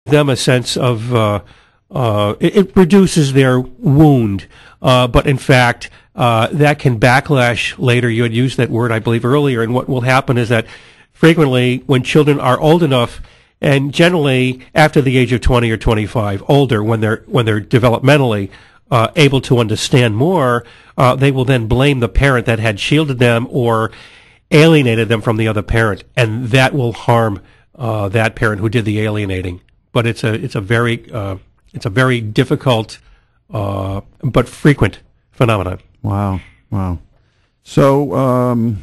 them a sense of it reduces their wound, but in fact that can backlash later. You had used that word, I believe, earlier, and what will happen is that frequently when children are old enough, and generally after the age of 20 or 25, older, when they're developmentally able to understand more, they will then blame the parent that had shielded them or alienated them from the other parent, and that will harm that parent who did the alienating. But it's a very difficult but frequent phenomenon. Wow. So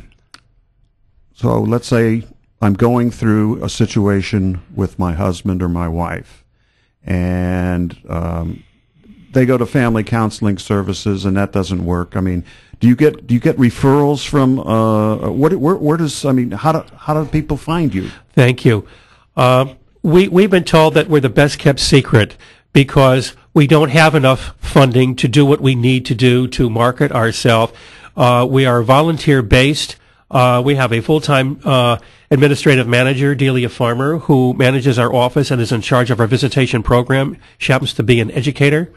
let's say I'm going through a situation with my husband or my wife, and they go to family counseling services, and that doesn't work. I mean, do you get referrals from how do people find you? Thank you. We've been told that we're the best kept secret because we don't have enough funding to do what we need to do to market ourselves. We are volunteer based. We have a full-time administrative manager, Delia Farmer, who manages our office and is in charge of our visitation program. She happens to be an educator.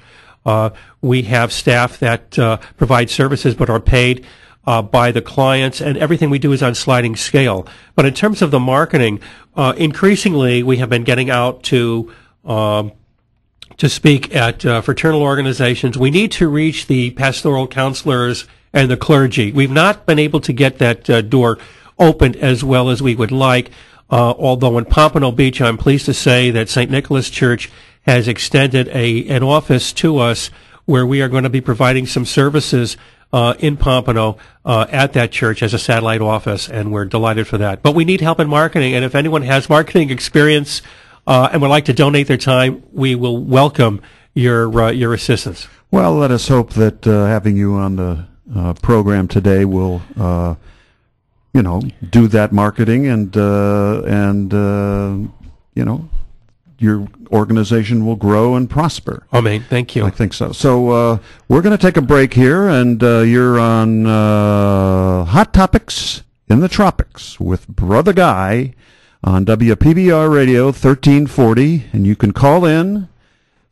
We have staff that provide services but are paid by the clients, and everything we do is on sliding scale. But in terms of the marketing, increasingly we have been getting out to speak at fraternal organizations. We need to reach the pastoral counselors and the clergy. We've not been able to get that door opened as well as we would like, although in Pompano Beach, I'm pleased to say that St. Nicholas Church has extended an office to us where we are going to be providing some services in Pompano at that church as a satellite office, and we're delighted for that. But we need help in marketing, and if anyone has marketing experience and would like to donate their time, we will welcome your assistance. Well, let us hope that having you on the program today will, do that marketing, and your organization will grow and prosper. Amen. Thank you. I think so. So we're going to take a break here, and you're on Hot Topics in the Tropics with Brother Guy on WPBR Radio 1340, and you can call in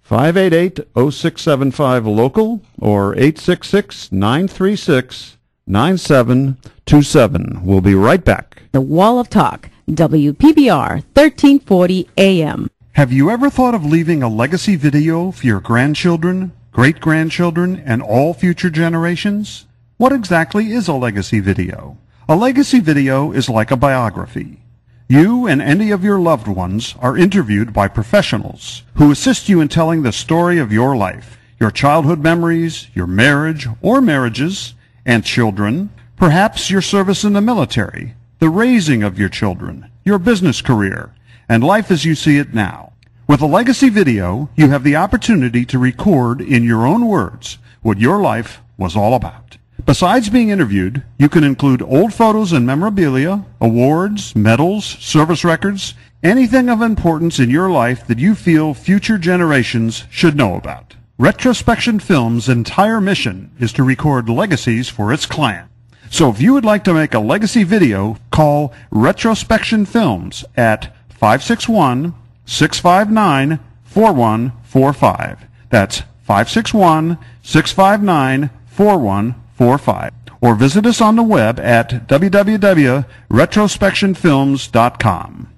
588-0675 local or 866-936-9727. We'll be right back. The Wall of Talk, WPBR 1340 AM. Have you ever thought of leaving a legacy video for your grandchildren, great-grandchildren, and all future generations? What exactly is a legacy video? A legacy video is like a biography. You and any of your loved ones are interviewed by professionals who assist you in telling the story of your life, your childhood memories, your marriage or marriages and children, perhaps your service in the military, the raising of your children, your business career, and life as you see it now. With a legacy video, you have the opportunity to record in your own words what your life was all about. Besides being interviewed, you can include old photos and memorabilia, awards, medals, service records, anything of importance in your life that you feel future generations should know about. Retrospection Films' entire mission is to record legacies for its client. So if you would like to make a legacy video, call Retrospection Films at 561-659-4145. That's 561-659-4145. Or visit us on the web at www.retrospectionfilms.com.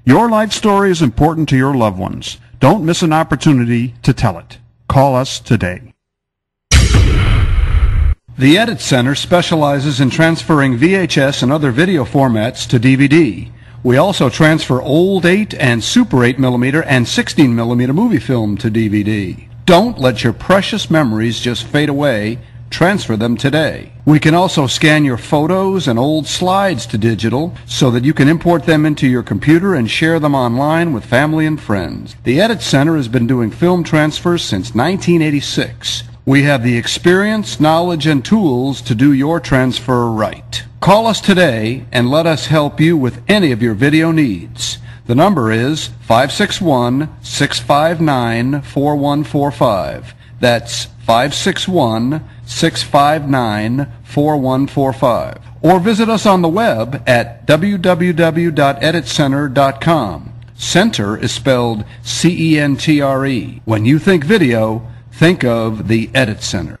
Your life story is important to your loved ones. Don't miss an opportunity to tell it. Call us today. The Edit Center specializes in transferring VHS and other video formats to DVD. We also transfer old 8 and Super 8 millimeter and 16 millimeter movie film to DVD. Don't let your precious memories just fade away. Transfer them today. We can also scan your photos and old slides to digital so that you can import them into your computer and share them online with family and friends. The Edit Center has been doing film transfers since 1986. We have the experience, knowledge, and tools to do your transfer right. Call us today and let us help you with any of your video needs. The number is 561-659-4145. That's 561-659-4145. Or visit us on the web at www.editcenter.com. Center is spelled C-E-N-T-R-E. When you think video, think of the Edit Center.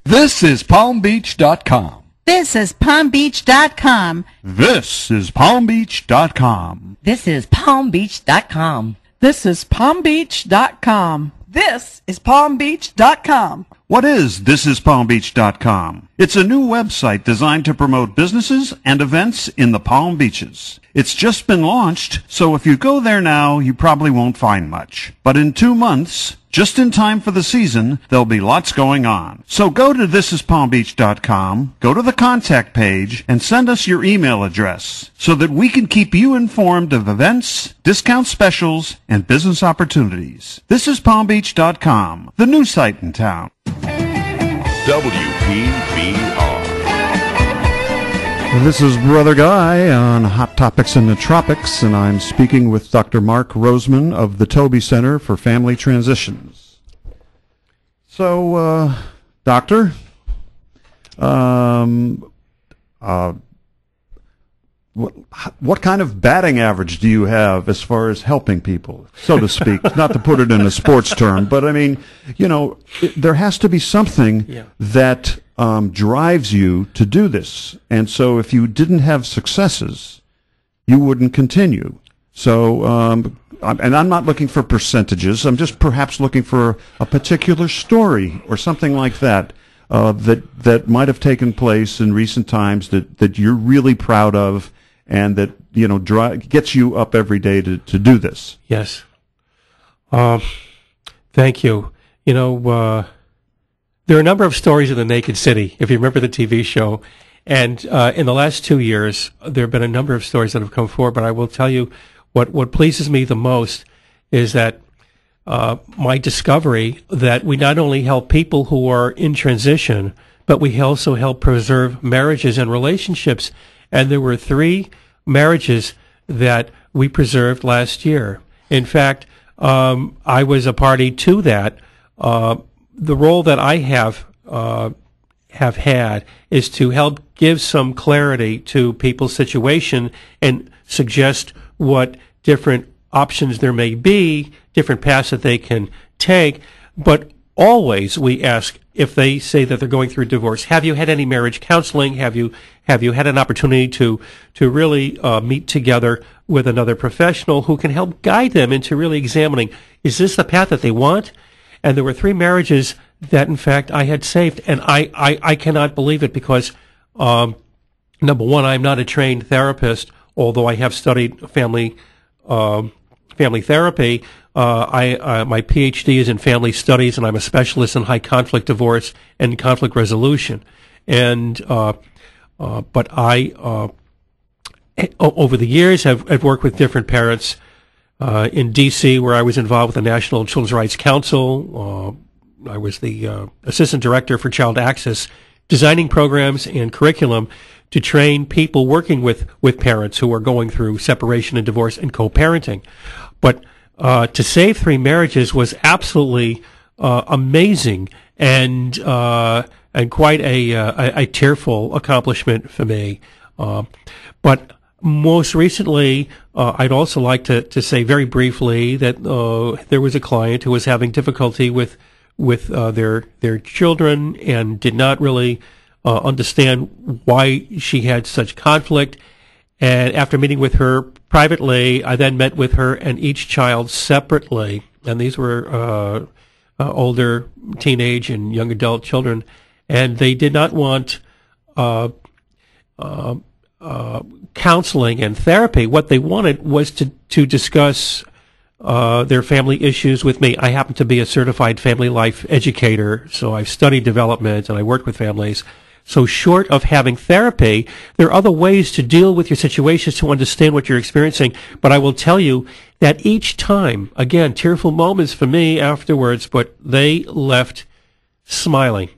This is PalmBeach.com. This is PalmBeach.com. This is PalmBeach.com. This is PalmBeach.com. This is PalmBeach.com. This is PalmBeach.com. What is ThisIsPalmBeach.com? It's a new website designed to promote businesses and events in the Palm Beaches. It's just been launched, so if you go there now, you probably won't find much. But in 2 months, just in time for the season, there'll be lots going on. So go to ThisIsPalmBeach.com, go to the contact page, and send us your email address so that we can keep you informed of events, discount specials, and business opportunities. ThisIsPalmBeach.com, the new site in town. WPBR. This is Brother Guy on Hot Topics in the Tropics, and I'm speaking with Dr. Mark Roseman of the Toby Center for Family Transitions. So, Doctor, what kind of batting average do you have as far as helping people, so to speak? Not to put it in a sports term, but I mean, you know, there has to be something that drives you to do this. And so if you didn't have successes, you wouldn't continue. So, and I'm not looking for percentages. I'm just perhaps looking for a particular story or something like that, that might have taken place in recent times that you're really proud of, and that, you know, gets you up every day to do this. Yes. Thank you. You know, there are a number of stories of the Naked City, if you remember the TV show. And in the last 2 years, there have been a number of stories that have come forward. But I will tell you, what pleases me the most is that my discovery that we not only help people who are in transition, but we also help preserve marriages and relationships. And there were 3 marriages that we preserved last year. In fact, I was a party to that. The role that I have had is to help give some clarity to people's situation and suggest what different options there may be, different paths that they can take. But always we ask, if they say that they're going through divorce, have you had any marriage counseling? Have you had an opportunity to really meet together with another professional who can help guide them into really examining, is this the path that they want? And there were 3 marriages that, in fact, I had saved. And I cannot believe it because, number one, I'm not a trained therapist, although I have studied family therapy. My PhD is in family studies, and I'm a specialist in high conflict divorce and conflict resolution. And but I, over the years, have worked with different parents in D.C., where I was involved with the National Children's Rights Council. I was the assistant director for Child Access, designing programs and curriculum to train people working with parents who are going through separation and divorce and co-parenting. But to save 3 marriages was absolutely amazing and quite a tearful accomplishment for me. But most recently, I'd also like to say very briefly that there was a client who was having difficulty with their children and did not really understand why she had such conflict. And after meeting with her privately, I then met with her and each child separately. And these were older teenage and young adult children. And they did not want counseling and therapy. What they wanted was to discuss their family issues with me. I happen to be a certified family life educator, so I've studied development and I work with families. So short of having therapy, there are other ways to deal with your situations to understand what you're experiencing. But I will tell you that each time, again, tearful moments for me afterwards, but they left smiling.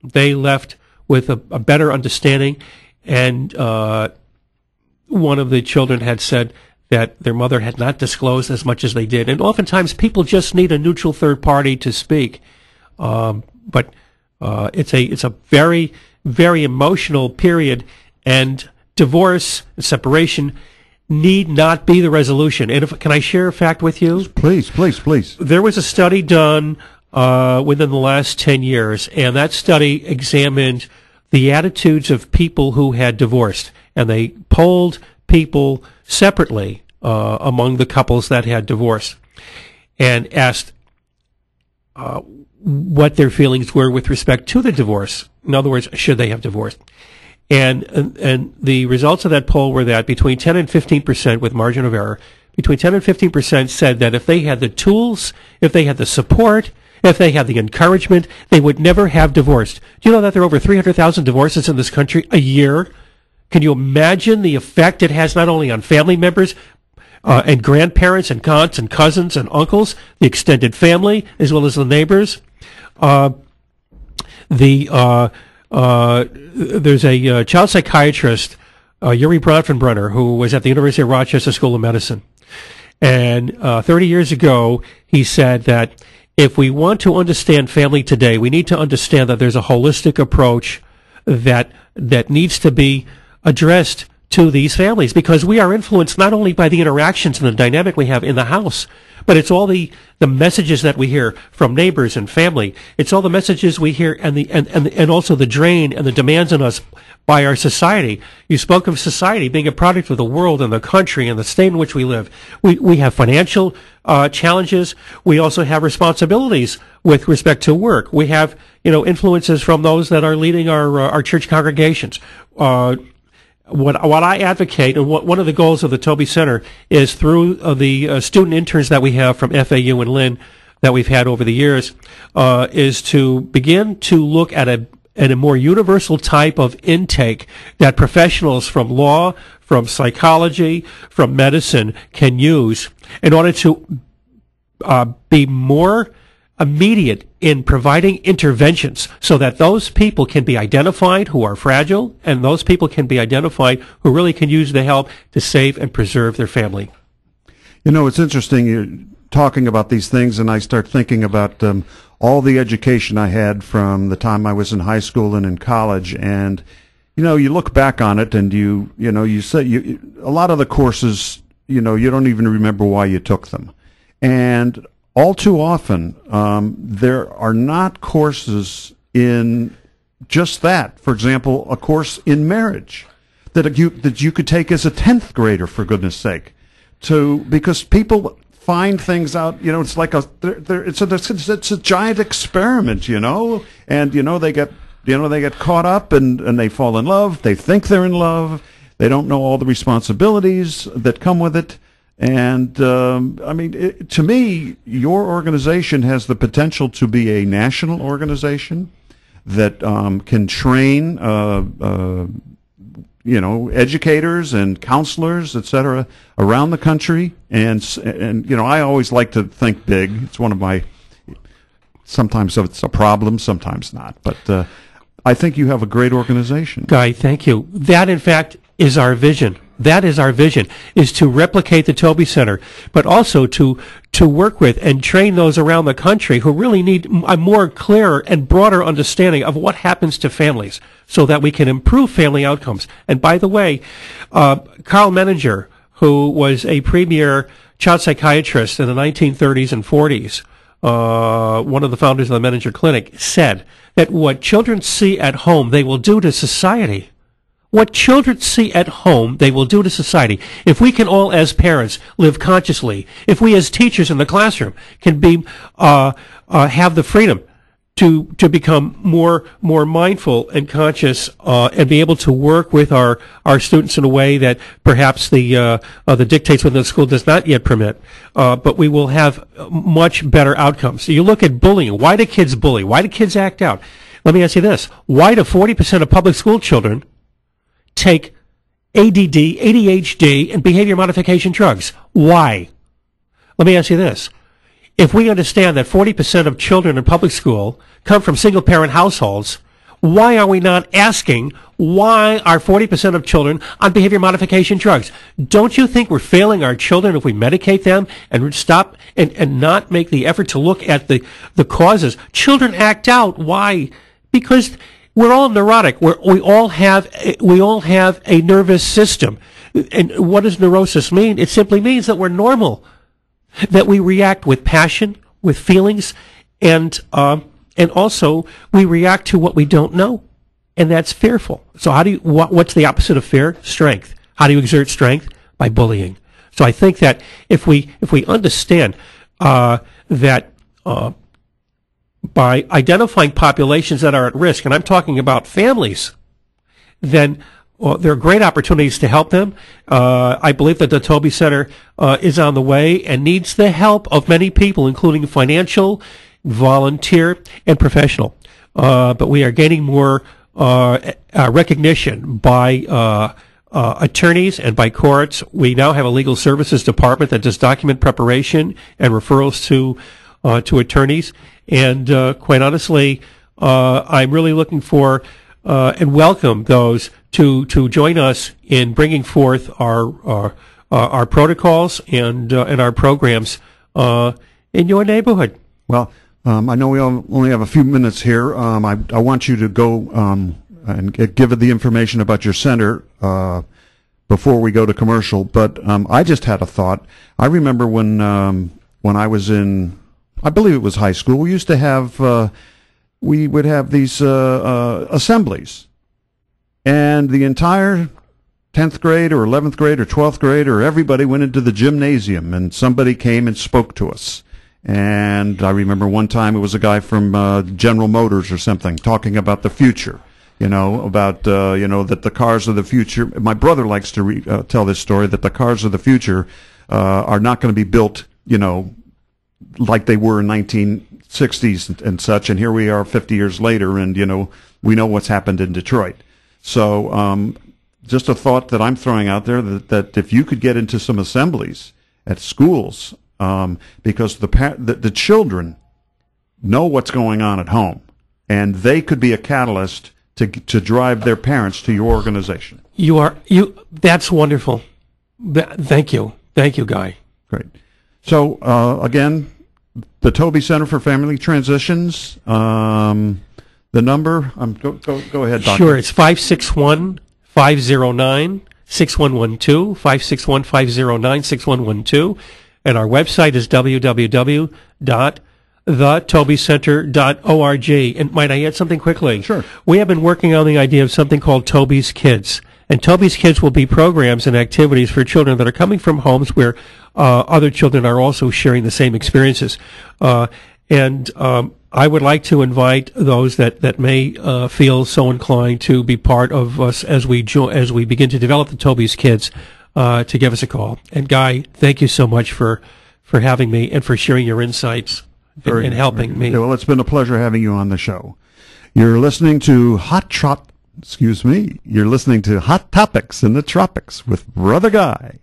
They left with a better understanding. And one of the children had said that their mother had not disclosed as much as they did. And oftentimes people just need a neutral third party to speak. But it's a very, very emotional period, and divorce and separation need not be the resolution. And can I share a fact with you? Please, please, please. There was a study done within the last 10 years, and that study examined the attitudes of people who had divorced. And they polled people separately among the couples that had divorced and asked what their feelings were with respect to the divorce. In other words, should they have divorced? And the results of that poll were that between 10 and 15%, with margin of error, between 10 and 15% said that if they had the tools, if they had the support, if they had the encouragement, they would never have divorced. Do you know that there are over 300,000 divorces in this country a year? Can you imagine the effect it has not only on family members and grandparents and aunts and cousins and uncles, the extended family, as well as the neighbors? There's a child psychiatrist, Yuri Bronfenbrenner, who was at the University of Rochester School of Medicine. And 30 years ago, he said that if we want to understand family today, we need to understand that there's a holistic approach that needs to be addressed to these families, because we are influenced not only by the interactions and the dynamic we have in the house, but it's all the messages that we hear from neighbors and family. It's all the messages we hear and also the drain and the demands on us by our society. You spoke of society being a product of the world and the country and the state in which we live. We have financial challenges. We also have responsibilities with respect to work. We have, influences from those that are leading our church congregations. What I advocate, and one of the goals of the Toby Center is through the student interns that we have from FAU and Lynn that we've had over the years, is to begin to look at a more universal type of intake that professionals from law, from psychology, from medicine can use in order to be more immediate in providing interventions so that those people can be identified who are fragile and those people can be identified who really can use the help to save and preserve their family. It's interesting you're talking about these things, and I start thinking about all the education I had from the time I was in high school and in college, and you look back on it and you say a lot of the courses, you don't even remember why you took them. And all too often, there are not courses in just that. For example, a course in marriage that you could take as a 10th grader, for goodness sake, because people find things out. It's like it's a giant experiment, and they get caught up and they fall in love. They think they're in love. They don't know all the responsibilities that come with it. And, to me, your organization has the potential to be a national organization that can train, educators and counselors, et cetera, around the country. And I always like to think big. It's one of my, sometimes it's a problem, sometimes not. But I think you have a great organization. Guy, thank you. That, in fact, is our vision. That is our vision, is to replicate the Toby Center, but also to work with and train those around the country who really need a more clearer and broader understanding of what happens to families so that we can improve family outcomes. And by the way, Carl Menninger, who was a premier child psychiatrist in the 1930s and 40s, one of the founders of the Menninger Clinic, said that what children see at home, they will do to society. What children see at home, they will do to society. If we can all, as parents, live consciously, if we as teachers in the classroom can be have the freedom to become more mindful and conscious, and be able to work with our students in a way that perhaps the dictates within the school does not yet permit, but we will have much better outcomes. So you look at bullying. Why do kids bully? Why do kids act out? Let me ask you this. Why do 40% of public school children take ADD, ADHD, and behavior modification drugs? Why? Let me ask you this. If we understand that 40% of children in public school come from single-parent households, why are we not asking why are 40% of children on behavior modification drugs? Don't you think we're failing our children if we medicate them and stop and not make the effort to look at the causes? Children act out. Why? Because we're all neurotic. We all have a nervous system. And what does neurosis mean? It simply means that we're normal, that we react with passion, with feelings, and also we react to what we don't know, and that's fearful. So what's the opposite of fear? Strength. How do you exert strength? By bullying. So I think that if we understand that by identifying populations that are at risk, and I'm talking about families, then there are great opportunities to help them. I believe that the Toby Center is on the way and needs the help of many people, including financial, volunteer, and professional. But we are gaining more recognition by attorneys and by courts. We now have a legal services department that does document preparation and referrals to attorneys. And quite honestly, I'm really looking for and welcome those to join us in bringing forth our protocols and our programs in your neighborhood. Well, I know we only have a few minutes here. I want you to go and give the information about your center before we go to commercial. But I just had a thought. I remember when I was in, I believe it was high school, we used to have we would have these assemblies, and the entire 10th grade or 11th grade or 12th grade or everybody went into the gymnasium, and somebody came and spoke to us. And I remember one time it was a guy from General Motors or something talking about the future, about, that the cars of the future. My brother likes to tell this story, that the cars of the future are not going to be built, like they were in 1960s and such. And here we are 50 years later, and, we know what's happened in Detroit. So just a thought that I'm throwing out there, that if you could get into some assemblies at schools, because the children know what's going on at home, and they could be a catalyst to drive their parents to your organization. That's wonderful. Thank you, Guy. Great. So again, the Toby Center for Family Transitions. The number. Go ahead, Doctor. Sure, it's 561-509-6112. 561-509-6112. And our website is www.thettobycenter.org. And might I add something quickly? Sure. We have been working on the idea of something called Toby's Kids. And Toby's Kids will be programs and activities for children that are coming from homes where other children are also sharing the same experiences. I would like to invite those that may feel so inclined to be part of us as we begin to develop the Toby's Kids, to give us a call. And Guy, thank you so much for having me and for sharing your insights and helping me. Well, it's been a pleasure having you on the show. You're listening to You're listening to Hot Topics in the Tropics with Brother Guy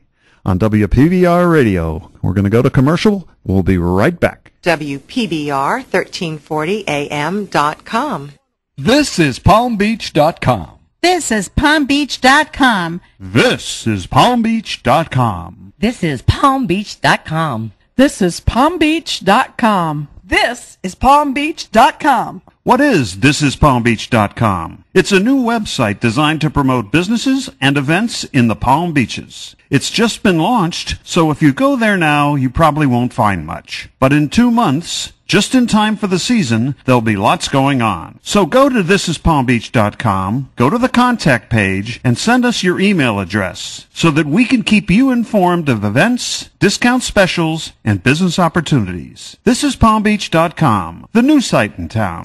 on WPBR Radio. We're going to go to commercial. We'll be right back. WPBR 1340am.com. This is PalmBeach.com. This is PalmBeach.com. This is PalmBeach.com. This is PalmBeach.com. This is PalmBeach.com. This is PalmBeach.com. What is ThisIsPalmBeach.com? It's a new website designed to promote businesses and events in the Palm Beaches. It's just been launched, so if you go there now, you probably won't find much. But in 2 months, just in time for the season, there'll be lots going on. So go to ThisIsPalmBeach.com, go to the contact page, and send us your email address so that we can keep you informed of events, discount specials, and business opportunities. ThisIsPalmBeach.com, the new site in town.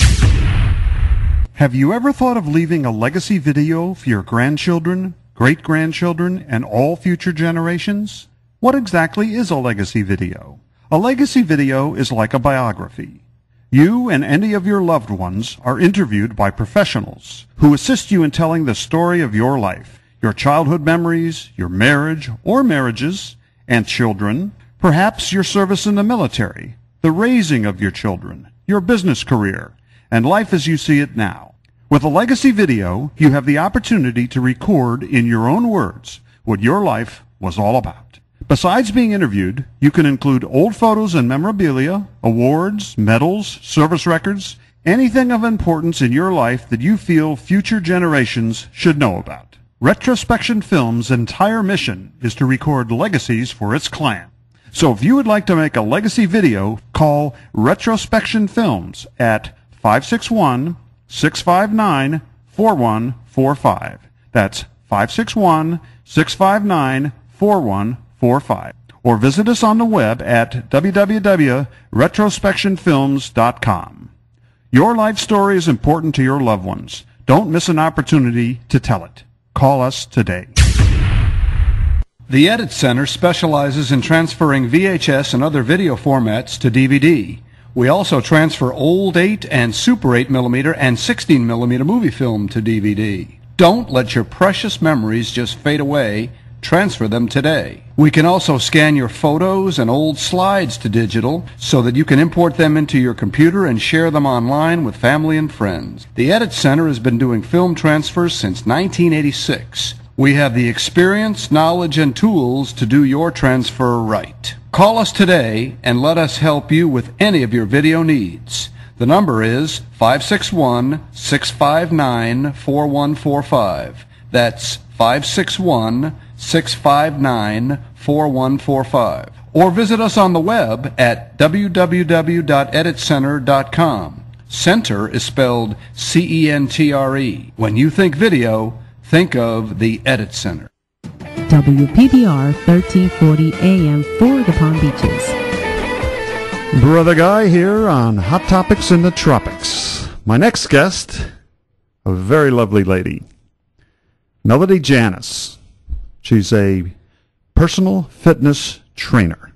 Have you ever thought of leaving a legacy video for your grandchildren, great-grandchildren, and all future generations? What exactly is a legacy video? A legacy video is like a biography. You and any of your loved ones are interviewed by professionals who assist you in telling the story of your life, your childhood memories, your marriage or marriages, and children, perhaps your service in the military, the raising of your children, your business career, and life as you see it now. With a legacy video, you have the opportunity to record in your own words what your life was all about. Besides being interviewed, you can include old photos and memorabilia, awards, medals, service records, anything of importance in your life that you feel future generations should know about. Retrospection Films' entire mission is to record legacies for its client. So if you would like to make a legacy video, call Retrospection Films at 561-659-4145. That's 561-659-4145. Or visit us on the web at www.retrospectionfilms.com. Your life story is important to your loved ones. Don't miss an opportunity to tell it. Call us today. The Edit Center specializes in transferring VHS and other video formats to DVD. We also transfer old 8 and Super 8 millimeter and 16 millimeter movie film to DVD. Don't let your precious memories just fade away. Transfer them today. We can also scan your photos and old slides to digital so that you can import them into your computer and share them online with family and friends. The Edit Center has been doing film transfers since 1986. We have the experience, knowledge, and tools to do your transfer right. Call us today and let us help you with any of your video needs. The number is 561-659-4145. That's 561-659-4145. Or visit us on the web at www.editcenter.com. Center is spelled C-E-N-T-R-E. When you think video, think of the Edit Center. WPBR 1340 AM for the Palm Beaches. Brother Guy here on Hot Topics in the Tropics. My next guest, a very lovely lady, Melody Janis. She's a personal fitness trainer,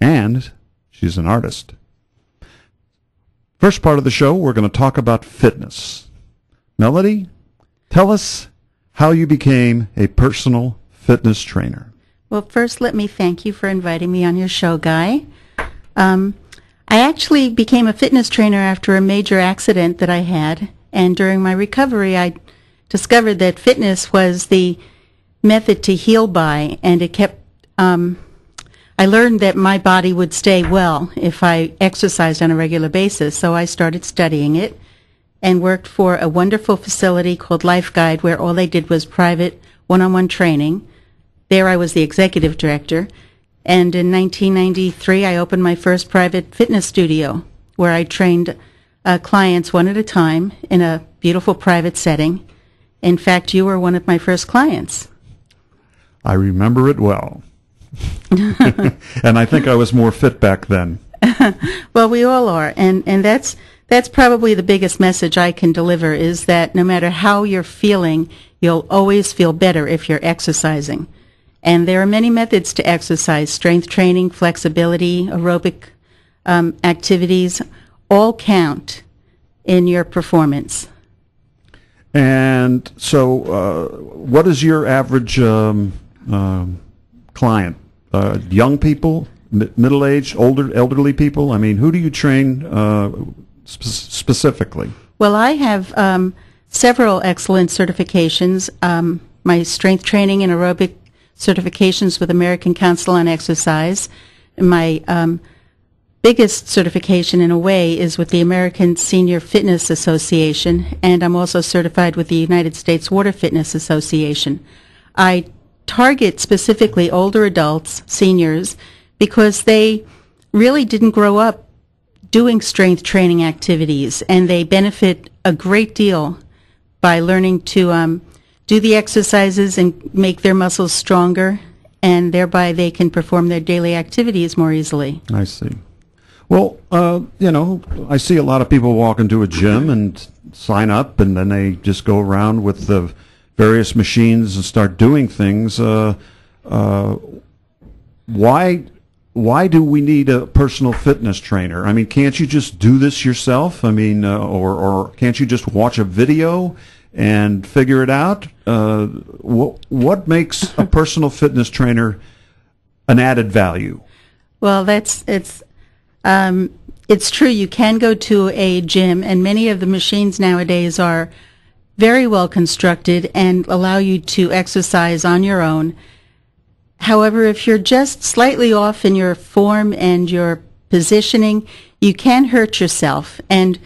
and she's an artist. First part of the show, we're going to talk about fitness. Melody, tell us how you became a personal fitness trainer. Well, first, let me thank you for inviting me on your show, Guy. I actually became a fitness trainer after a major accident that I had, and during my recovery, I discovered that fitness was the method to heal by, and it kept, I learned that my body would stay well if I exercised on a regular basis, so I started studying it and worked for a wonderful facility called Life Guide, where all they did was private one-on-one training. There I was the executive director, and in 1993 I opened my first private fitness studio, where I trained clients one at a time in a beautiful private setting. In fact, you were one of my first clients. I remember it well. And I think I was more fit back then. Well, we all are, and that's probably the biggest message I can deliver, is that no matter how you're feeling, you'll always feel better if you're exercising. And there are many methods to exercise: strength training, flexibility, aerobic activities, all count in your performance. And so what is your average client? Young people, middle-aged, elderly people? I mean, who do you train specifically? Well, I have several excellent certifications. My strength training and aerobic certifications with American Council on Exercise. My biggest certification, in a way, is with the American Senior Fitness Association, and I'm also certified with the United States Water Fitness Association. I target specifically older adults, seniors, because they really didn't grow up doing strength training activities, and they benefit a great deal by learning to do the exercises and make their muscles stronger, and thereby they can perform their daily activities more easily. I see. Well, I see a lot of people walk into a gym and sign up, and then they just go around with the various machines and start doing things. Why do we need a personal fitness trainer? I mean, can't you just do this yourself? I mean, or can't you just watch a video and figure it out? What makes a personal fitness trainer an added value? Well, it's true. You can go to a gym, and many of the machines nowadays are very well constructed and allow you to exercise on your own. However, if you're just slightly off in your form and your positioning, you can hurt yourself. And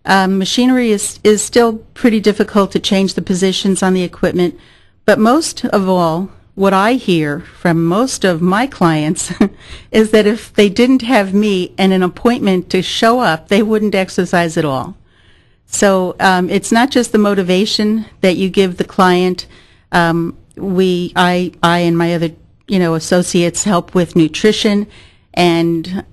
machinery is still pretty difficult to change the positions on the equipment. But most of all, what I hear from most of my clients is that if they didn't have me and an appointment to show up, they wouldn't exercise at all. So it's not just the motivation that you give the client. I and my other associates help with nutrition and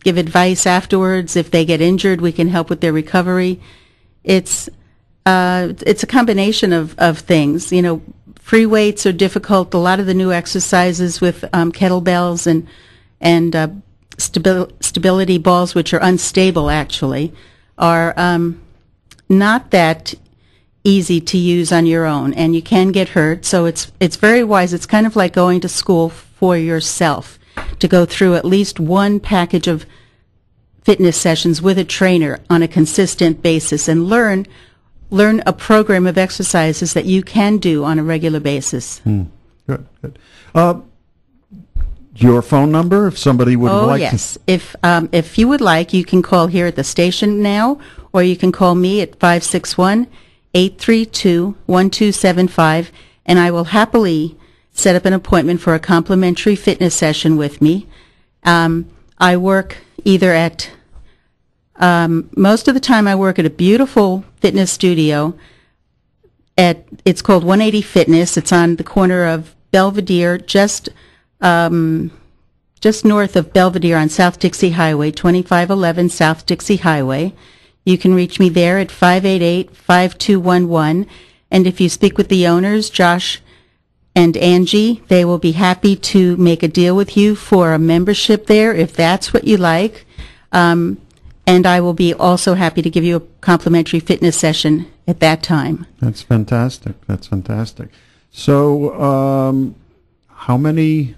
give advice afterwards. If they get injured, we can help with their recovery. It's a combination of things. Free weights are difficult. A lot of the new exercises with kettlebells and stability balls, which are unstable actually, are not that easy to use on your own, and you can get hurt. So it's very wise. It's kind of like going to school for yourself, to go through at least one package of fitness sessions with a trainer on a consistent basis and learn a program of exercises that you can do on a regular basis. Good. Your phone number, if somebody would like yes. If you would like, you can call here at the station now, or you can call me at 561-832-1275, and I will happily set up an appointment for a complimentary fitness session with me. I work either at most of the time I work at a beautiful fitness studio. It's called 180 Fitness. It's on the corner of Belvedere, just north of Belvedere on South Dixie Highway, 2511 South Dixie Highway. You can reach me there at 588-5211. And if you speak with the owners, Josh and Angie, they will be happy to make a deal with you for a membership there if that's what you like. And I will be also happy to give you a complimentary fitness session at that time. That's fantastic. So, how many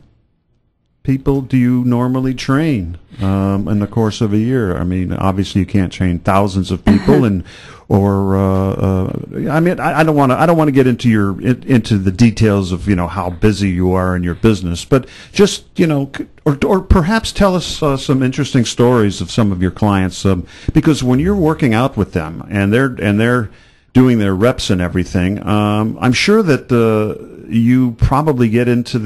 people do you normally train in the course of a year? I mean, obviously you can't train thousands of people, I don't want to get into the details of how busy you are in your business, but just or perhaps tell us some interesting stories of some of your clients, because when you're working out with them and they're doing their reps and everything, I'm sure that you probably get into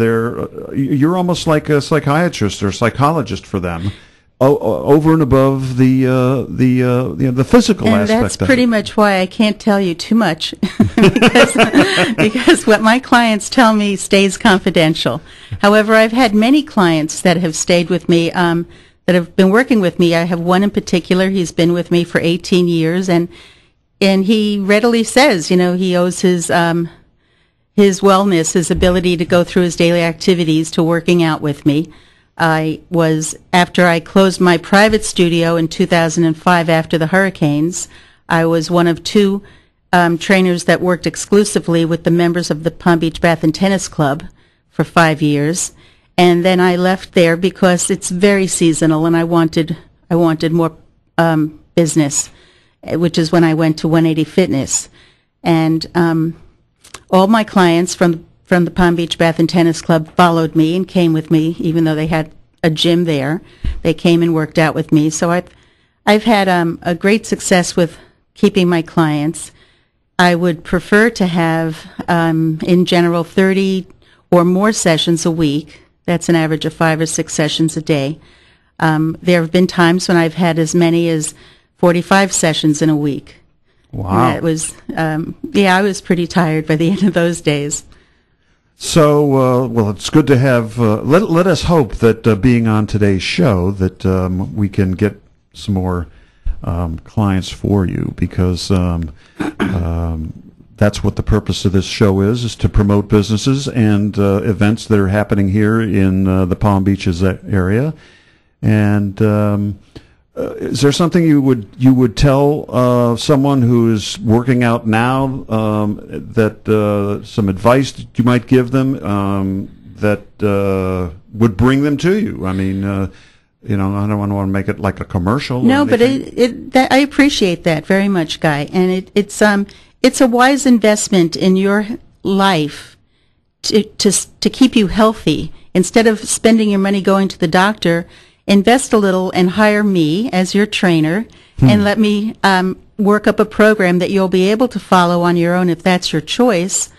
you're almost like a psychiatrist or psychologist for them, over and above the physical aspect. And that's pretty much why I can't tell you too much, because what my clients tell me stays confidential. However, I've had many clients that have stayed with me, that have been working with me. I have one in particular. He's been with me for 18 years, and he readily says, he owes his wellness, his ability to go through his daily activities, to working out with me. After I closed my private studio in 2005 after the hurricanes, I was one of two trainers that worked exclusively with the members of the Palm Beach Bath and Tennis Club for 5 years. And then I left there because it's very seasonal, and I wanted more business, which is when I went to 180 Fitness. And all my clients from the Palm Beach Bath and Tennis Club followed me and came with me, even though they had a gym there. They came and worked out with me. So I've had a great success with keeping my clients. I would prefer to have, in general, 30 or more sessions a week. That's an average of 5 or 6 sessions a day. There have been times when I've had as many as 45 sessions in a week. Wow. It was, I was pretty tired by the end of those days. So, well, it's good to have, let us hope that being on today's show that we can get some more clients for you, because that's what the purpose of this show is to promote businesses and events that are happening here in the Palm Beaches area. And is there something you would tell someone who is working out now, that some advice that you might give them that would bring them to you? I mean, I don't want to make it like a commercial. No, but I appreciate that very much, Guy, and it's a wise investment in your life to keep you healthy. Instead of spending your money going to the doctor, invest a little and hire me as your trainer, and let me work up a program that you'll be able to follow on your own if that's your choice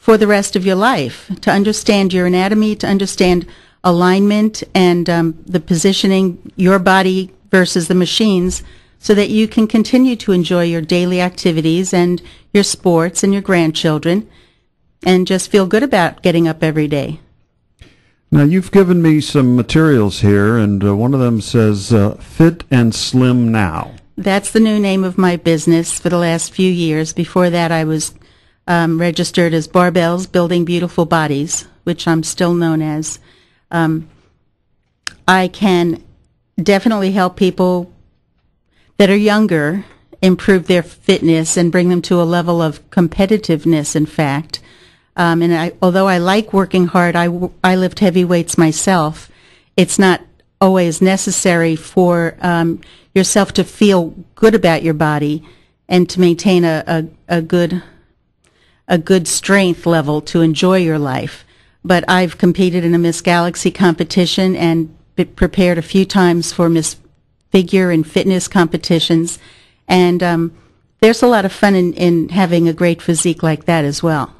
for the rest of your life, to understand your anatomy, to understand alignment and the positioning, your body versus the machines, so that you can continue to enjoy your daily activities and your sports and your grandchildren and just feel good about getting up every day. Now, you've given me some materials here, and one of them says, Fit and Slim Now. That's the new name of my business for the last few years. Before that, I was registered as Barbells Building Beautiful Bodies, which I'm still known as. I can definitely help people that are younger improve their fitness and bring them to a level of competitiveness, in fact. Although I like working hard, I lift heavy weights myself. It's not always necessary for yourself to feel good about your body and to maintain a good strength level to enjoy your life. But I've competed in a Miss Galaxy competition and prepared a few times for Miss Figure and fitness competitions. And there's a lot of fun in having a great physique like that as well.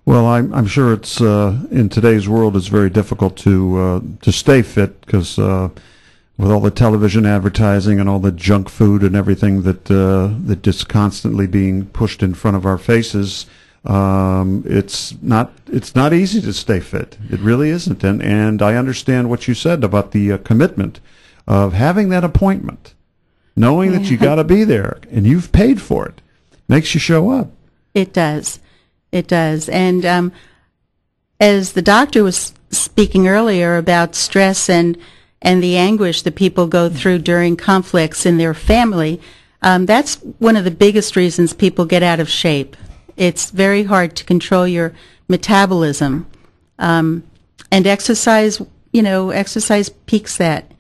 Well, I'm sure it's in today's world it's very difficult to stay fit because with all the television advertising and all the junk food and everything that just constantly being pushed in front of our faces, it's not easy to stay fit. It really isn't. And I understand what you said about the commitment of having that appointment, knowing that you got to be there and you've paid for it, makes you show up. It does. It does. And as the doctor was speaking earlier about stress and the anguish that people go through during conflicts in their family, that's one of the biggest reasons people get out of shape. It's very hard to control your metabolism. And exercise, exercise peaks that.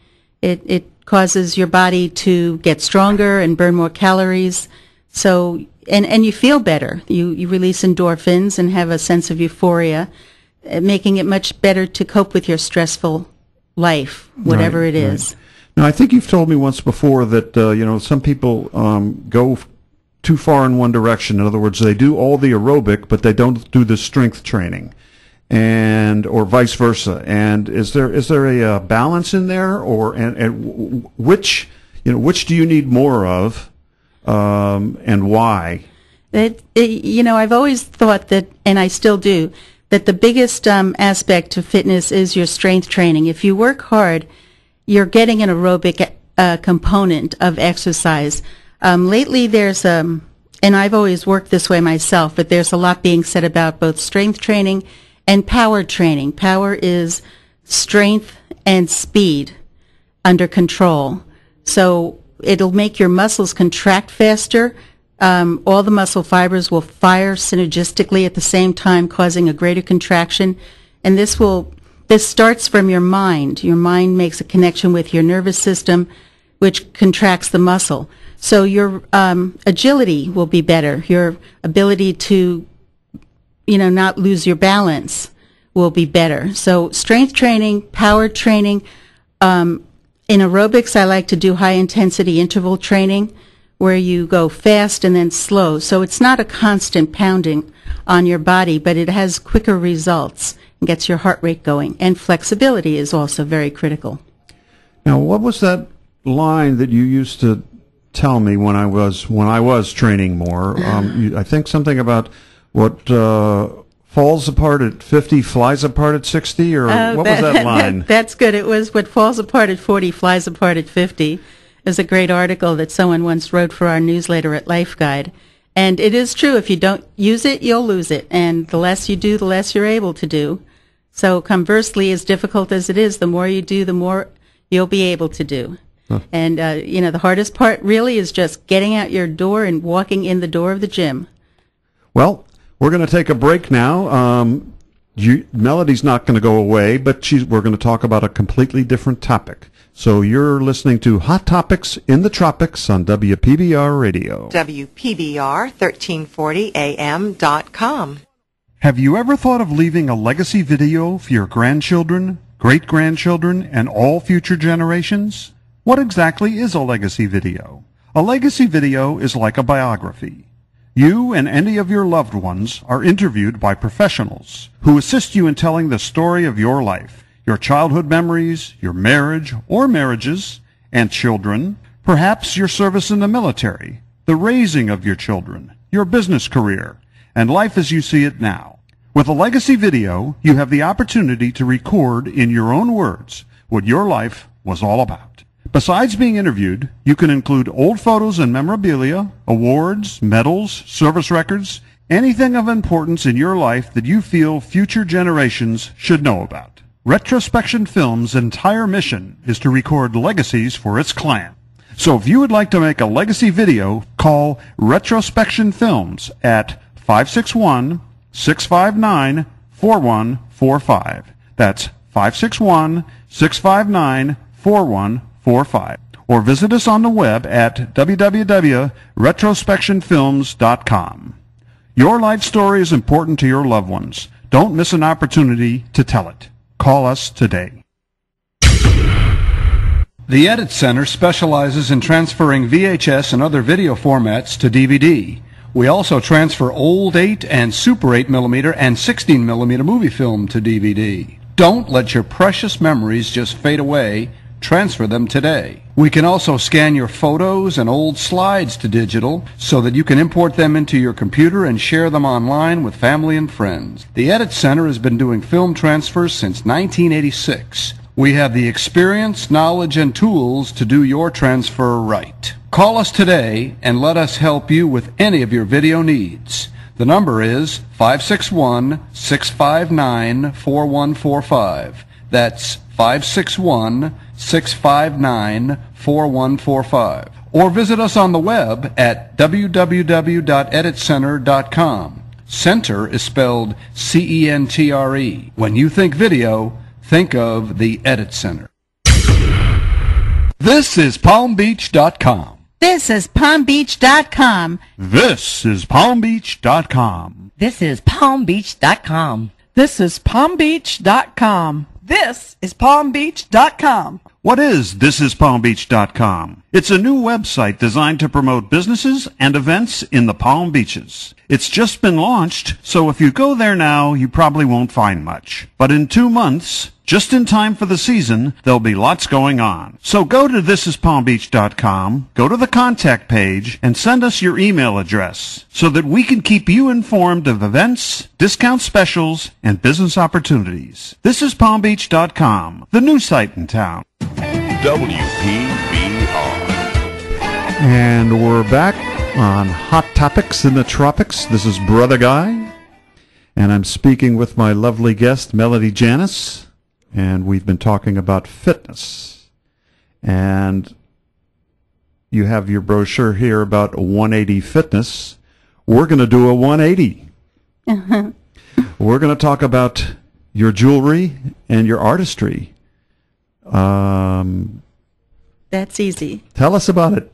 It causes your body to get stronger and burn more calories. So, and you feel better. You release endorphins and have a sense of euphoria, making it much better to cope with your stressful life, whatever it is. Right. Now, I think you've told me once before that, some people go too far in one direction. In other words, they do all the aerobic, but they don't do the strength training, or vice versa. And is there a balance in there, and which do you need more of, and why? I've always thought that, and I still do, that the biggest aspect of fitness is your strength training. If you work hard, you're getting an aerobic component of exercise. Lately, there's and I've always worked this way myself, but there's a lot being said about both strength training and power training. Power is strength and speed under control. So it'll make your muscles contract faster. All the muscle fibers will fire synergistically at the same time, causing a greater contraction. And this starts from your mind. Your mind makes a connection with your nervous system, which contracts the muscle. So your agility will be better. Your ability to, not lose your balance will be better. So strength training, power training. In aerobics, I like to do high-intensity interval training, where you go fast and then slow. So it's not a constant pounding on your body, but it has quicker results and gets your heart rate going. And flexibility is also very critical. Now, what was that line that you used to tell me when I was training more? I think something about what falls apart at 50 flies apart at 60, or what was that line? That's good. It was what falls apart at 40 flies apart at 50. It was a great article that someone once wrote for our newsletter at Life Guide. And it is true, if you don't use it, you'll lose it. And the less you do, the less you're able to do. So conversely, as difficult as it is, the more you do, the more you'll be able to do. Huh. And, the hardest part really is just getting out your door and walking in the door of the gym. Well, we're going to take a break now. Melody's not going to go away, but we're going to talk about a completely different topic. So you're listening to Hot Topics in the Tropics on WPBR Radio. WPBR 1340am.com. Have you ever thought of leaving a legacy video for your grandchildren, great-grandchildren, and all future generations? What exactly is a legacy video? A legacy video is like a biography. You and any of your loved ones are interviewed by professionals who assist you in telling the story of your life, your childhood memories, your marriage or marriages and children, perhaps your service in the military, the raising of your children, your business career, and life as you see it now. With a legacy video, you have the opportunity to record in your own words what your life was all about. Besides being interviewed, you can include old photos and memorabilia, awards, medals, service records, anything of importance in your life that you feel future generations should know about. Retrospection Films' entire mission is to record legacies for its client. So if you would like to make a legacy video, call Retrospection Films at 561-659-4145. That's 561-659-4145. Or visit us on the web at www.retrospectionfilms.com. Your life story is important to your loved ones. Don't miss an opportunity to tell it. Call us today. The Edit Center specializes in transferring VHS and other video formats to DVD. We also transfer old 8 and Super 8 millimeter and 16 millimeter movie film to DVD. Don't let your precious memories just fade away. Transfer them today. We can also scan your photos and old slides to digital so that you can import them into your computer and share them online with family and friends. The Edit Center has been doing film transfers since 1986. We have the experience, knowledge, and tools to do your transfer right. Call us today and let us help you with any of your video needs. The number is 561-659-4145. That's 561-659-4145. Or visit us on the web at www.editcenter.com. Center is spelled C-E-N-T-R-E. When you think video, think of the Edit Center. This is PalmBeach.com. This is PalmBeach.com. This is PalmBeach.com. This is PalmBeach.com. This is PalmBeach.com. This is PalmBeach.com. What is ThisIsPalmBeach.com? It's a new website designed to promote businesses and events in the Palm Beaches. It's just been launched, so if you go there now, you probably won't find much. But in 2 months, just in time for the season, there'll be lots going on. So go to ThisIsPalmBeach.com, go to the contact page, and send us your email address so that we can keep you informed of events, discount specials, and business opportunities. ThisIsPalmBeach.com, the new site in town. WPBR. And we're back on Hot Topics in the Tropics. This is Brother Guy, and I'm speaking with my lovely guest, Melody Janis, and we've been talking about fitness. And you have your brochure here about 180 Fitness. We're going to do a 180. We're going to talk about your jewelry and your artistry. That's easy. Tell us about it.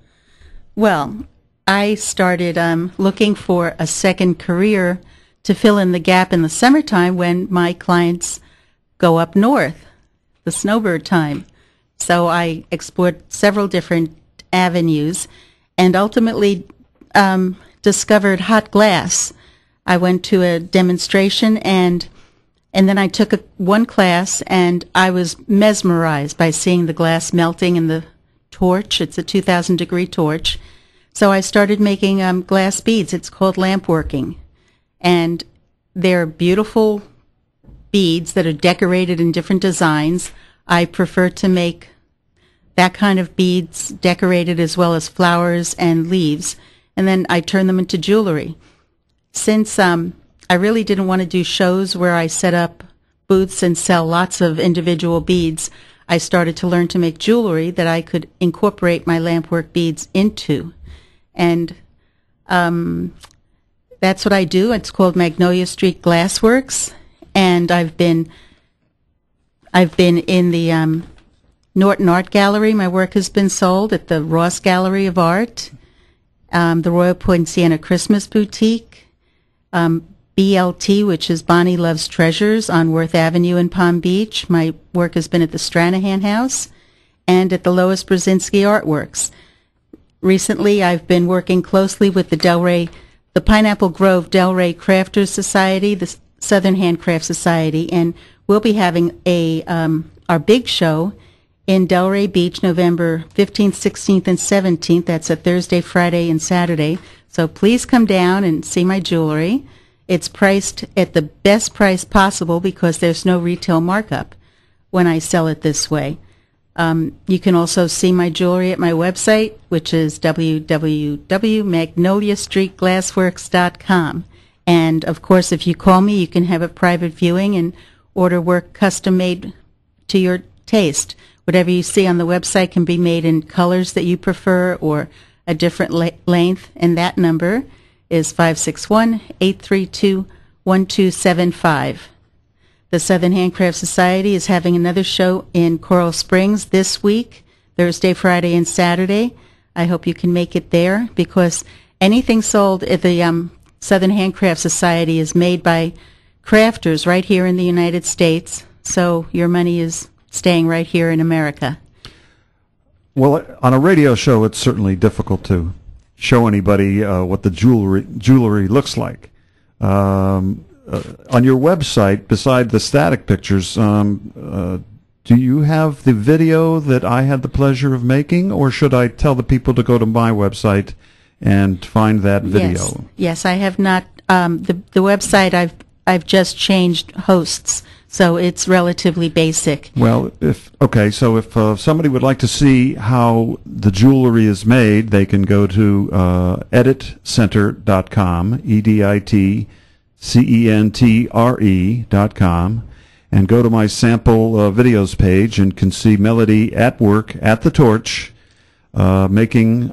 Well, I started looking for a second career to fill in the gap in the summertime when my clients go up north, the snowbird time. So I explored several different avenues and ultimately discovered hot glass. I went to a demonstration and then I took one class and I was mesmerized by seeing the glass melting in the torch. It's a 2,000-degree torch. So I started making glass beads. It's called lamp working. And they're beautiful beads that are decorated in different designs. I prefer to make that kind of beads decorated as well as flowers and leaves. And then I turn them into jewelry. Since I really didn't want to do shows where I set up booths and sell lots of individual beads, I started to learn to make jewelry that I could incorporate my lampwork beads into. And that's what I do. It's called Magnolia Street Glassworks, and I've been in the Norton Art Gallery. My work has been sold at the Ross Gallery of Art, the Royal Poinciana Christmas Boutique, BLT, which is Bonnie Loves Treasures on Worth Avenue in Palm Beach. My work has been at the Stranahan House and at the Lois Brzezinski Artworks. Recently, I've been working closely with the Delray the Pineapple Grove Delray Crafters Society, the Southern Handcraft Society, and we'll be having our big show in Delray Beach, November 15th, 16th, and 17th. That's a Thursday, Friday, and Saturday. So please come down and see my jewelry. It's priced at the best price possible because there's no retail markup when I sell it this way. You can also see my jewelry at my website, which is www.magnoliastreetglassworks.com. And, of course, if you call me, you can have a private viewing and order work custom-made to your taste. Whatever you see on the website can be made in colors that you prefer or a different length, and that number is 561-832-1275. The Southern Handcraft Society is having another show in Coral Springs this week, Thursday, Friday, and Saturday. I hope you can make it there because anything sold at the Southern Handcraft Society is made by crafters right here in the United States, so your money is staying right here in America. Well, on a radio show, it's certainly difficult to show anybody what the jewelry looks like. On your website, beside the static pictures, do you have the video that I had the pleasure of making, or should I tell the people to go to my website and find that video? Yes, I have not. The website, I've just changed hosts, so it's relatively basic. Well, if somebody would like to see how the jewelry is made, they can go to editcentre.com, editcentre.com, and go to my sample videos page and can see Melody at work at the torch making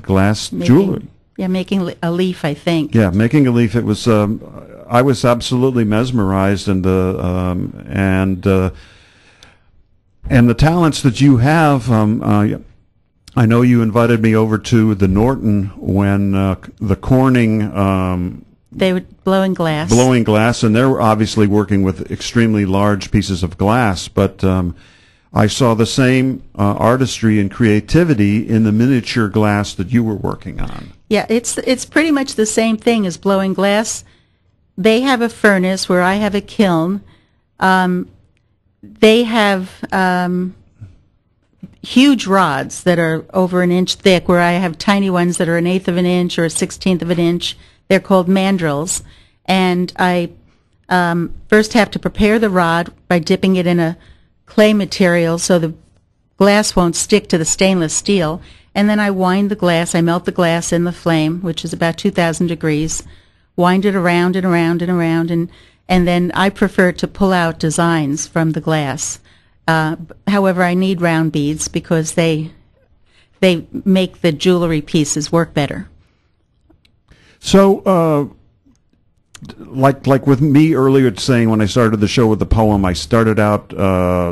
glass jewelry. Yeah, making a leaf, I think. Yeah, making a leaf. It was. I was absolutely mesmerized, and the talents that you have. I know you invited me over to the Norton when the Corning. They were blowing glass, and they're obviously working with extremely large pieces of glass, but. I saw the same artistry and creativity in the miniature glass that you were working on. Yeah, it's pretty much the same thing as blowing glass. They have a furnace where I have a kiln. They have huge rods that are over an inch thick, where I have tiny ones that are an eighth of an inch or a 16th of an inch. They're called mandrels. And I first have to prepare the rod by dipping it in a clay material so the glass won't stick to the stainless steel, and then I wind the glass. I melt the glass in the flame, which is about 2,000 degrees, wind it around and around and around, and then I prefer to pull out designs from the glass. However, I need round beads because they make the jewelry pieces work better. So, like with me earlier saying when I started the show with the poem, I started out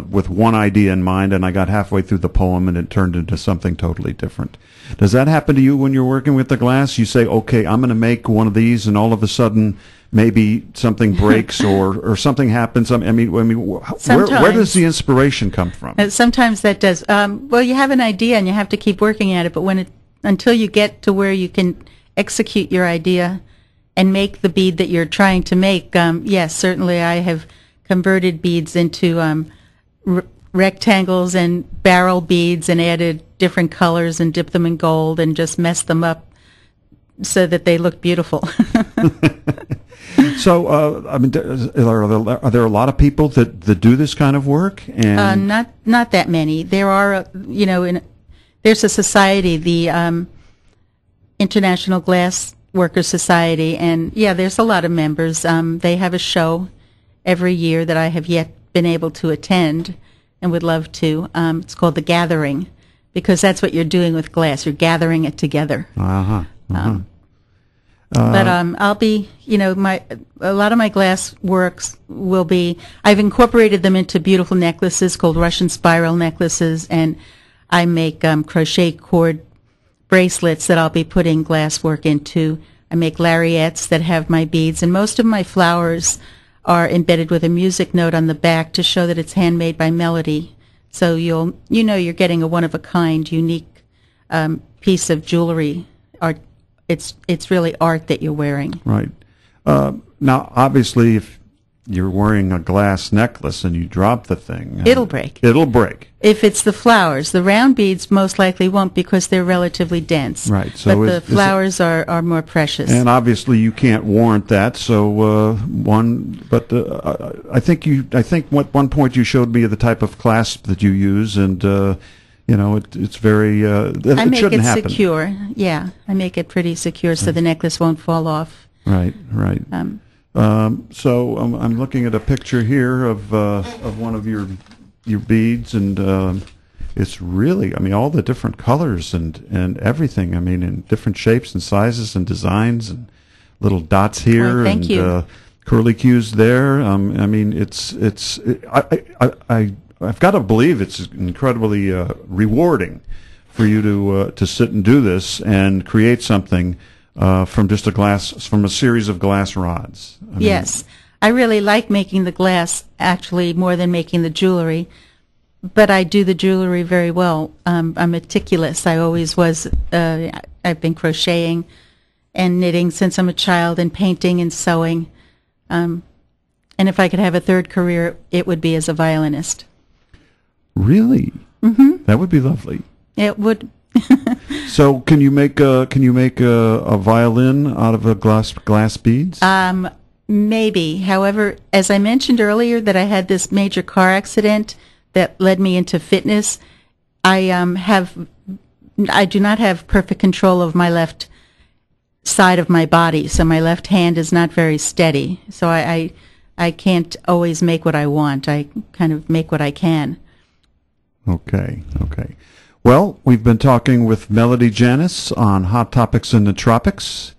with one idea in mind, and I got halfway through the poem and it turned into something totally different. Does that happen to you when you're working with the glass? You say, okay, I'm going to make one of these, and all of a sudden maybe something breaks or something happens. I mean, where does the inspiration come from? Sometimes that does. Well, you have an idea and you have to keep working at it, but until you get to where you can execute your idea and make the bead that you're trying to make, yes, certainly I have converted beads into rectangles and barrel beads and added different colors and dipped them in gold and just messed them up so that they look beautiful. So, I mean, are there a lot of people that do this kind of work? And not that many. There are, there's a society, the International Glass Workers Society, and yeah, there's a lot of members. They have a show every year that I have yet been able to attend and would love to. It's called The Gathering, because that's what you're doing with glass. You're gathering it together. Uh-huh. Uh-huh. But I'll be, a lot of my glass works will be, I've incorporated them into beautiful necklaces called Russian spiral necklaces, and I make crochet cord bracelets that I'll be putting glass work into. I make lariats that have my beads, and most of my flowers are embedded with a music note on the back to show that it's handmade by Melody. So you're getting a one-of-a-kind, unique piece of jewelry, it's really art that you're wearing. Right. Now, obviously, if you're wearing a glass necklace and you drop the thing, It'll break. It'll break. If it's the flowers, the round beads most likely won't because they're relatively dense. Right. So but the flowers are more precious. And obviously, you can't warrant that. So I think at one point you showed me the type of clasp that you use, and it's very. I make shouldn't it happen. secure. Yeah, I make it pretty secure so the necklace won't fall off. Right. Right. So I'm looking at a picture here of one of your beads, and it's really, all the different colors and everything. In different shapes and sizes and designs and little dots here thank you. Curly cues there. I've got to believe it's incredibly rewarding for you to sit and do this and create something. From a series of glass rods. Yes, I really like making the glass, actually, more than making the jewelry. But I do the jewelry very well. I'm meticulous. I always was. I've been crocheting and knitting since I'm a child, and painting and sewing. And if I could have a third career, it would be as a violinist. Really? Mm-hmm. That would be lovely. It would. So, can you make a violin out of glass beads? Maybe. However, as I mentioned earlier, that I had this major car accident that led me into fitness. I do not have perfect control of my left side of my body, so my left hand is not very steady. So I can't always make what I want. I kind of make what I can. Okay. Well, we've been talking with Melody Janis on Hot Topics in the Tropics,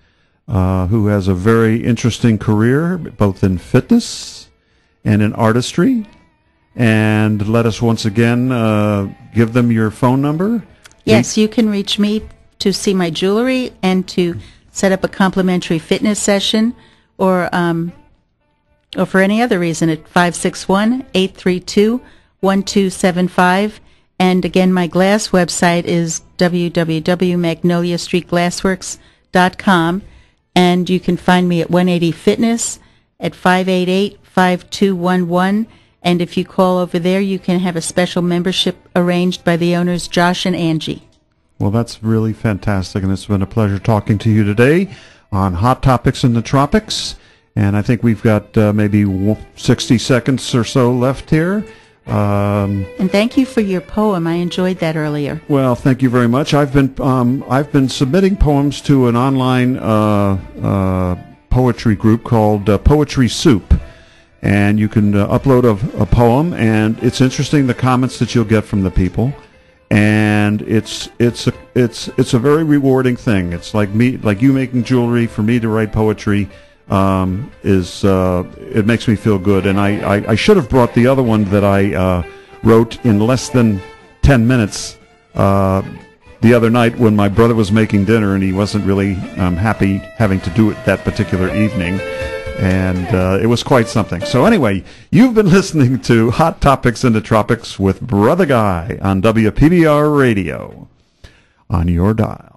who has a very interesting career, both in fitness and in artistry. And let us once again give them your phone number. Yes, you can reach me to see my jewelry and to set up a complimentary fitness session, or for any other reason at 561-832-1275. And again, my glass website is www.magnoliastreetglassworks.com, and you can find me at 180 Fitness at 588-5211. And if you call over there, you can have a special membership arranged by the owners, Josh and Angie. Well, that's really fantastic, and it's been a pleasure talking to you today on Hot Topics in the Tropics. And I think we've got maybe 60 seconds or so left here. And thank you for your poem. I enjoyed that earlier. Well, thank you very much. I've been submitting poems to an online poetry group called Poetry Soup, and you can upload a poem, and it's interesting the comments that you'll get from the people, and it's a very rewarding thing. It's like you making jewelry. For me to write poetry it makes me feel good. And I should have brought the other one that I wrote in less than 10 minutes the other night when my brother was making dinner, and he wasn't really happy having to do it that particular evening. And it was quite something. So anyway, you've been listening to Hot Topics in the Tropics with Brother Guy on WPBR Radio on your dial.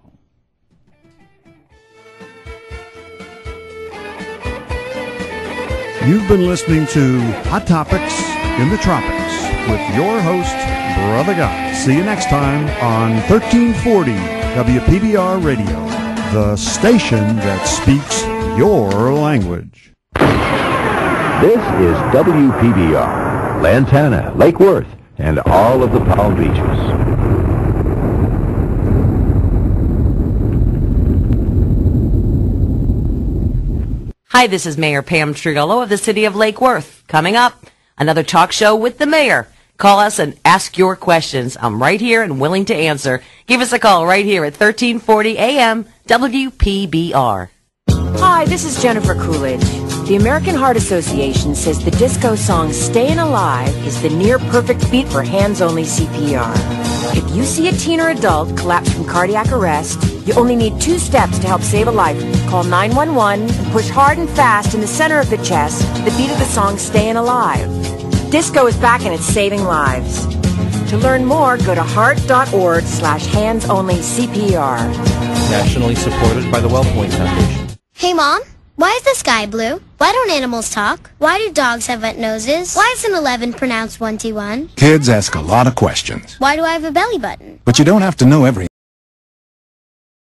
You've been listening to Hot Topics in the Tropics with your host, Brother Guy. See you next time on 1340 WPBR Radio, the station that speaks your language. This is WPBR, Lantana, Lake Worth, and all of the Palm Beaches. Hi, this is Mayor Pam Triolo of the City of Lake Worth. Coming up, another talk show with the mayor. Call us and ask your questions. I'm right here and willing to answer. Give us a call right here at 1340 AM WPBR. Hi, this is Jennifer Coolidge. The American Heart Association says the disco song Stayin' Alive is the near-perfect beat for hands-only CPR. If you see a teen or adult collapse from cardiac arrest, you only need 2 steps to help save a life. Call 911 and push hard and fast in the center of the chest to the beat of the song Stayin' Alive. Disco is back and it's saving lives. To learn more, go to heart.org/handsonlycpr. Nationally supported by the WellPoint Foundation. Hey, Mom, why is the sky blue? Why don't animals talk? Why do dogs have wet noses? Why is an 11 pronounced 21? Kids ask a lot of questions. Why do I have a belly button? But you don't have to know every